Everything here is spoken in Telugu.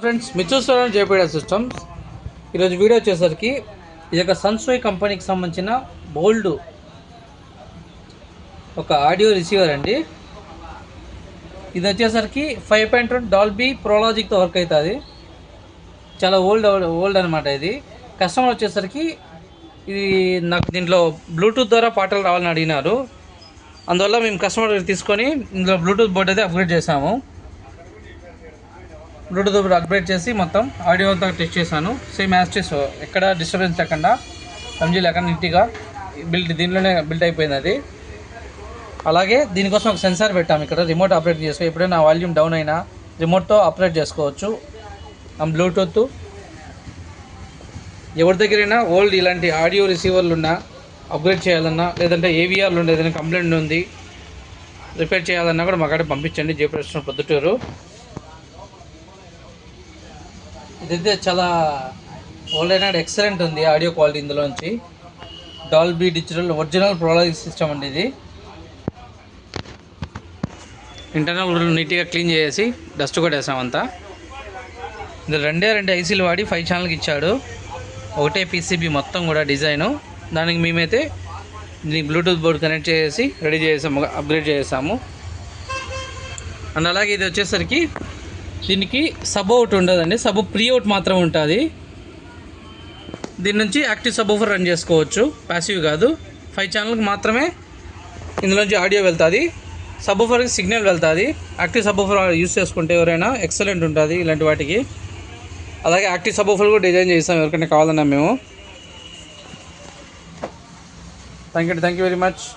ఫ్రెండ్స్, మీరు చూస్తున్నారు జేపీడీ సిస్టమ్స్. ఈరోజు వీడియో వచ్చేసరికి ఇది ఒక సన్సోయ్ కంపెనీకి సంబంధించిన బోల్డ్ ఒక ఆడియో రిసీవర్ అండి. ఇది వచ్చేసరికి 5.1 డాల్బీ ప్రోలాజిక్తో వర్క్ అవుతుంది. చాలా ఓల్డ్ అనమాట. ఇది కస్టమర్ వచ్చేసరికి ఇది నాకు దీంట్లో బ్లూటూత్ ద్వారా పాటలు రావాలని అడిగినారు. అందువల్ల మేము కస్టమర్ తీసుకొని ఇందులో బ్లూటూత్ బోర్డ్ అయితే అప్గ్రేడ్ చేసాము. బ్లూటూత్ అప్గ్రేడ్ చేసి మొత్తం ఆడియో అంతా టెస్ట్ చేశాను. సేమ్ యాస్టిస్, ఎక్కడ డిస్టర్బెన్స్ లేకుండా, ఎంజీ లేకుండా నీట్గా దీనిలోనే బిల్డ్ అయిపోయింది అది. అలాగే దీనికోసం ఒక సెన్సార్ పెట్టాము. ఇక్కడ రిమోట్ ఆపరేట్ చేసుకో, ఎప్పుడైనా వాల్యూమ్ డౌన్ అయినా రిమోట్తో ఆపరేట్ చేసుకోవచ్చు. బ్లూటూత్ ఎవరి దగ్గరైనా ఓల్డ్ ఇలాంటి ఆడియో రిసీవర్లు ఉన్నా, అప్గ్రేడ్ చేయాలన్నా, లేదంటే ఏవిఆర్లు ఉండే ఏదైనా కంప్లైంట్ ఉంది రిపేర్ చేయాలన్నా కూడా మాకాడ పంపించండి. జేపీడీ రెస్టారెంట్ పొద్దుటూరు. ఇదైతే చాలా ఓల్డ్ అయినా ఎక్సలెంట్ ఉంది ఆడియో క్వాలిటీ. ఇందులోంచి Dolby digital original Pro Logic system అండి. ఇది ఇంటర్నల్ నీట్గా క్లీన్ చేసి డస్ట్ కూడా వేసామంతా. ఇది రెండే ఐసీలు వాడి 5 ఛానల్కి ఇచ్చాడు. ఒకటే పీసీబీ మొత్తం కూడా డిజైను. దానికి మేమైతే దీనికి బ్లూటూత్ బోర్డు కనెక్ట్ చేసి రెడీ చేసాము, అప్గ్రేడ్ చేసాము. అండ్ అలాగే ఇది వచ్చేసరికి దీనికి సబ్ అవుట్ ఉండదండి, సబ్ ప్రీ అవుట్ మాత్రం ఉంటుంది. దీని నుంచి యాక్టివ్ సబ్ ఊఫర్ రన్ చేసుకోవచ్చు, ప్యాసివ్ కాదు. 5 ఛానల్కి మాత్రమే ఇందులోంచి ఆడియో వెళ్తుంది, సబ్ ఊఫర్కి సిగ్నల్ వెళ్తుంది. యాక్టివ్ సబ్ ఊఫర్ యూస్ చేసుకుంటే ఎవరైనా ఎక్సలెంట్ ఉంటుంది ఇలాంటి వాటికి. అలాగే యాక్టివ్ సబ్ ఊఫర్ కూడా డిజైన్ చేసాం ఎవరికైనా కావాలన్నా మేము. Thank you very much.